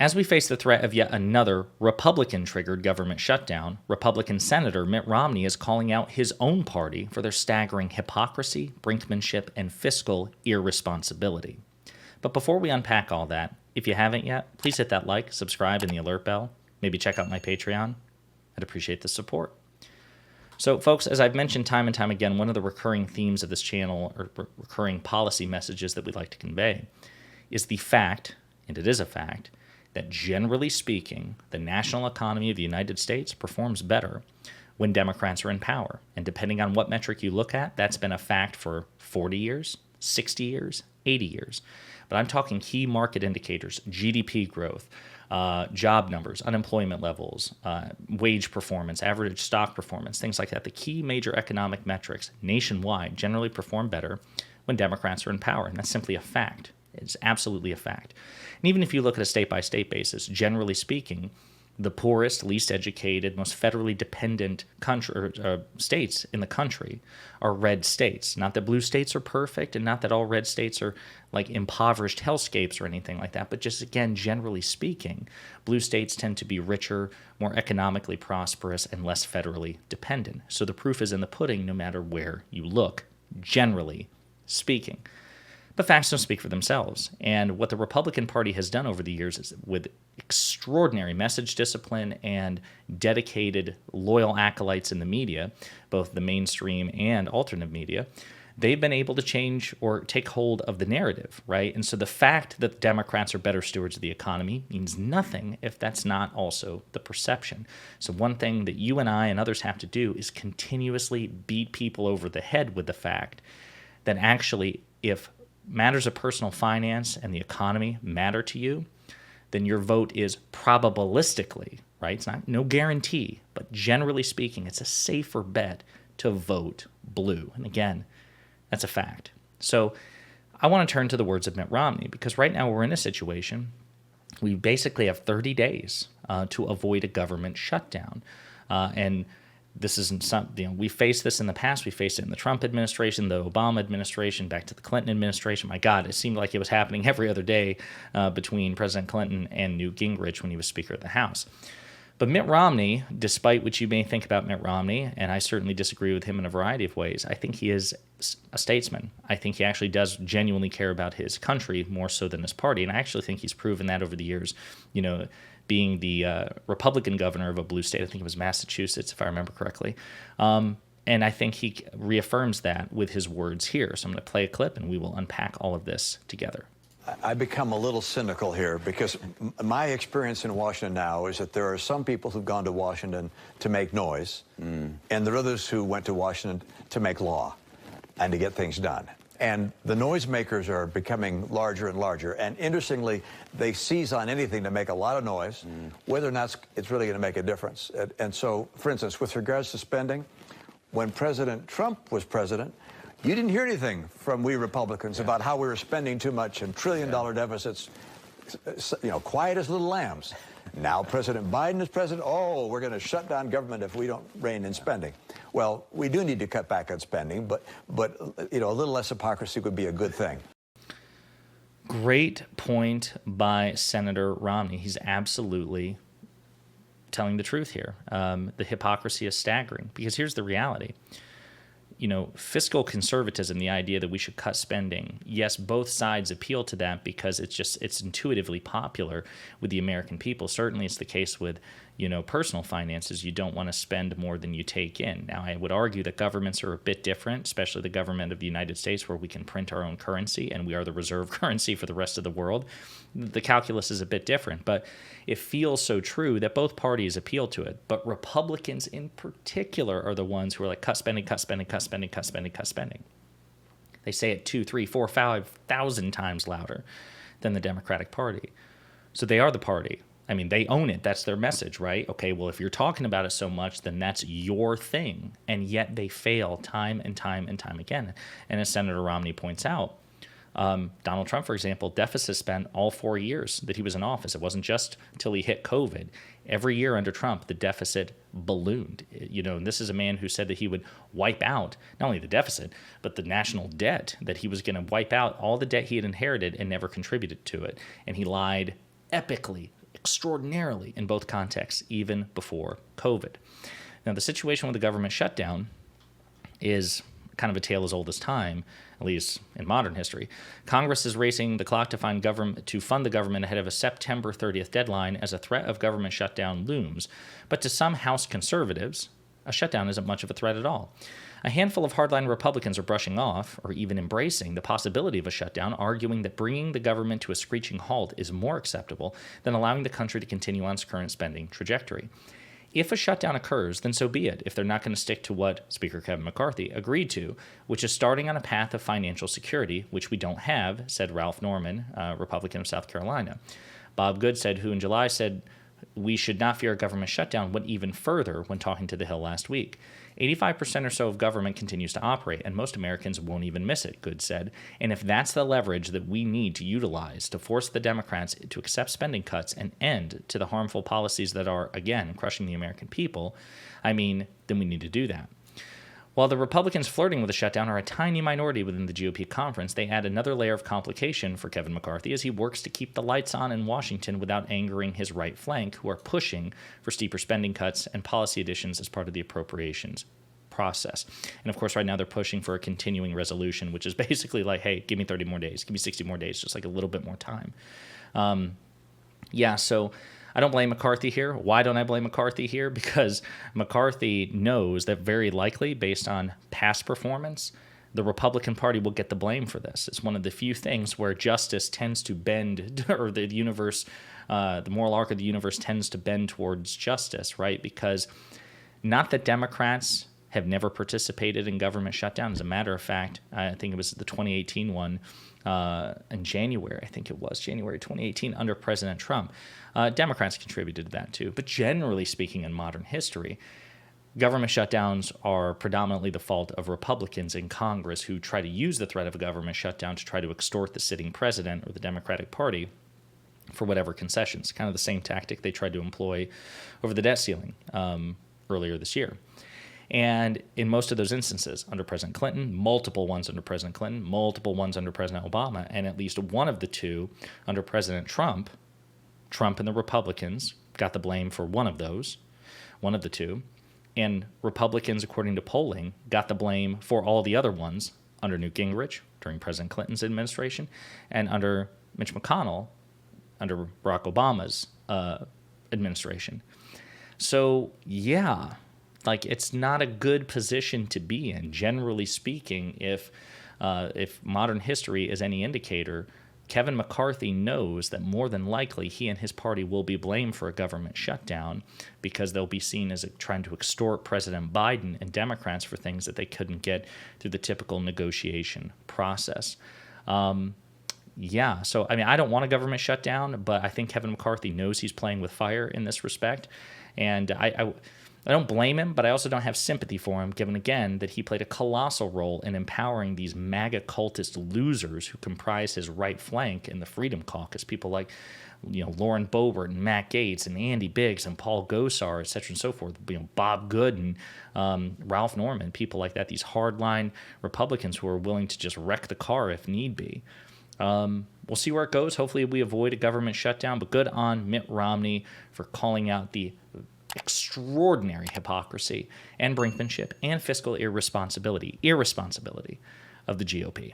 As we face the threat of yet another Republican-triggered government shutdown, Republican Senator Mitt Romney is calling out his own party for their staggering hypocrisy, brinkmanship, and fiscal irresponsibility. But before we unpack all that, if you haven't yet, please hit that like, subscribe, and the alert bell. Maybe check out my Patreon. I'd appreciate the support. So, folks, as I've mentioned time and time again, one of the recurring themes of this channel, or recurring policy messages that we'd like to convey, is the fact, and it is a fact, that generally speaking, the national economy of the United States performs better when Democrats are in power. And depending on what metric you look at, that's been a fact for 40 years, 60 years, 80 years. But I'm talking key market indicators, GDP growth, job numbers, unemployment levels, wage performance, average stock performance, things like that. The key major economic metrics nationwide generally perform better when Democrats are in power, and that's simply a fact. It's absolutely a fact. And even if you look at a state-by-state basis, generally speaking, the poorest, least educated, most federally dependent states in the country are red states. Not that blue states are perfect, and not that all red states are like impoverished hellscapes or anything like that, but just, again, generally speaking, blue states tend to be richer, more economically prosperous, and less federally dependent. So the proof is in the pudding no matter where you look, generally speaking. But facts don't speak for themselves. And what the Republican Party has done over the years is, with extraordinary message discipline and dedicated, loyal acolytes in the media, both the mainstream and alternative media, they've been able to change or take hold of the narrative, right? And so the fact that Democrats are better stewards of the economy means nothing if that's not also the perception. So one thing that you and I and others have to do is continuously beat people over the head with the fact that actually, if matters of personal finance and the economy matter to you, then your vote is probabilistically, right? It's not no guarantee, but generally speaking, it's a safer bet to vote blue. And again, that's a fact. So I want to turn to the words of Mitt Romney, because right now we're in a situation, we basically have 30 days to avoid a government shutdown. And this isn't something, we faced this in the past. We faced it in the Trump administration, the Obama administration, back to the Clinton administration. My God, it seemed like it was happening every other day between President Clinton and Newt Gingrich when he was Speaker of the House. But Mitt Romney, despite what you may think about Mitt Romney, and I certainly disagree with him in a variety of ways, I think he is a statesman. I think he actually does genuinely care about his country more so than his party. And I actually think he's proven that over the years, being the Republican governor of a blue state. I think it was Massachusetts, if I remember correctly. And I think he reaffirms that with his words here. So I'm going to play a clip, and we will unpack all of this together. I become a little cynical here, because my experience in Washington now is that there are some people who've gone to Washington to make noise, and there are others who went to Washington to make law and to get things done. And the noisemakers are becoming larger and larger. And interestingly, they seize on anything to make a lot of noise, whether or not it's really going to make a difference. And so, for instance, with regards to spending, when President Trump was president, you didn't hear anything from we Republicans about how we were spending too much and trillion-dollar deficits, quiet as little lambs. Now President Biden is president. Oh, we're going to shut down government if we don't rein in spending. Well, we do need to cut back on spending, but a little less hypocrisy would be a good thing. Great point by Senator Romney. He's absolutely telling the truth here. The hypocrisy is staggering, because here's the reality. Fiscal conservatism, the idea that we should cut spending, yes, both sides appeal to that because it's intuitively popular with the American people. Certainly it's the case with, personal finances. You don't want to spend more than you take in. Now, I would argue that governments are a bit different, especially the government of the United States, where we can print our own currency and we are the reserve currency for the rest of the world. The calculus is a bit different, but it feels so true that both parties appeal to it. But Republicans in particular are the ones who are like, cut spending, cut spending, cut spending, cut spending, cut spending. They say it 2, 3, 4, 5,000 times louder than the Democratic Party. So they are the party. I mean, they own it. That's their message, right? Okay, well, if you're talking about it so much, then that's your thing. And yet they fail time and time and time again. And as Senator Romney points out, Donald Trump, for example, deficit spent all 4 years that he was in office. It wasn't just until he hit COVID. Every year under Trump, the deficit ballooned. And this is a man who said that he would wipe out not only the deficit, but the national debt, that he was going to wipe out all the debt he had inherited and never contributed to it. And he lied epically, extraordinarily in both contexts, even before COVID. Now, the situation with the government shutdown is kind of a tale as old as time, at least in modern history. Congress is racing the clock to fund the government ahead of a September 30th deadline as a threat of government shutdown looms. But to some House conservatives, a shutdown isn't much of a threat at all. A handful of hardline Republicans are brushing off, or even embracing, the possibility of a shutdown, arguing that bringing the government to a screeching halt is more acceptable than allowing the country to continue on its current spending trajectory. If a shutdown occurs, then so be it, if they're not going to stick to what Speaker Kevin McCarthy agreed to, which is starting on a path of financial security, which we don't have, said Ralph Norman, Republican of South Carolina. Bob Good who in July said we should not fear a government shutdown, went even further when talking to The Hill last week. 85% or so of government continues to operate, and most Americans won't even miss it, Good said. And if that's the leverage that we need to utilize to force the Democrats to accept spending cuts and end to the harmful policies that are, again, crushing the American people, then we need to do that. While the Republicans flirting with a shutdown are a tiny minority within the GOP conference, they add another layer of complication for Kevin McCarthy as he works to keep the lights on in Washington without angering his right flank, who are pushing for steeper spending cuts and policy additions as part of the appropriations process. And of course, right now they're pushing for a continuing resolution, which is basically like, hey, give me 30 more days, give me 60 more days, just like a little bit more time. So I don't blame McCarthy here. Why don't I blame McCarthy here? Because McCarthy knows that very likely, based on past performance, the Republican Party will get the blame for this. It's one of the few things where justice tends to bend, or the universe, the moral arc of the universe tends to bend towards justice, right? Because not that Democrats have never participated in government shutdown. As a matter of fact, I think it was the 2018 one in January, January 2018, under President Trump. Democrats contributed to that too. But generally speaking, in modern history, government shutdowns are predominantly the fault of Republicans in Congress who try to use the threat of a government shutdown to try to extort the sitting president or the Democratic Party for whatever concessions. Kind of the same tactic they tried to employ over the debt ceiling earlier this year. And in most of those instances, under President Clinton, multiple ones under President Clinton, multiple ones under President Obama, and at least one of the two under President Trump, Trump and the Republicans got the blame for one of the two, and Republicans, according to polling, got the blame for all the other ones under Newt Gingrich during President Clinton's administration and under Mitch McConnell under Barack Obama's administration. So, yeah, it's not a good position to be in, generally speaking. If modern history is any indicator, Kevin McCarthy knows that more than likely he and his party will be blamed for a government shutdown because they'll be seen as trying to extort President Biden and Democrats for things that they couldn't get through the typical negotiation process. I don't want a government shutdown, but I think Kevin McCarthy knows he's playing with fire in this respect. And I don't blame him, but I also don't have sympathy for him, given, again, that he played a colossal role in empowering these MAGA cultist losers who comprise his right flank in the Freedom Caucus, people like Lauren Boebert and Matt Gaetz and Andy Biggs and Paul Gosar, et cetera and so forth, Bob Good and Ralph Norman, people like that, these hardline Republicans who are willing to just wreck the car if need be. We'll see where it goes. Hopefully we avoid a government shutdown, but good on Mitt Romney for calling out the extraordinary hypocrisy and brinkmanship and fiscal irresponsibility of the GOP.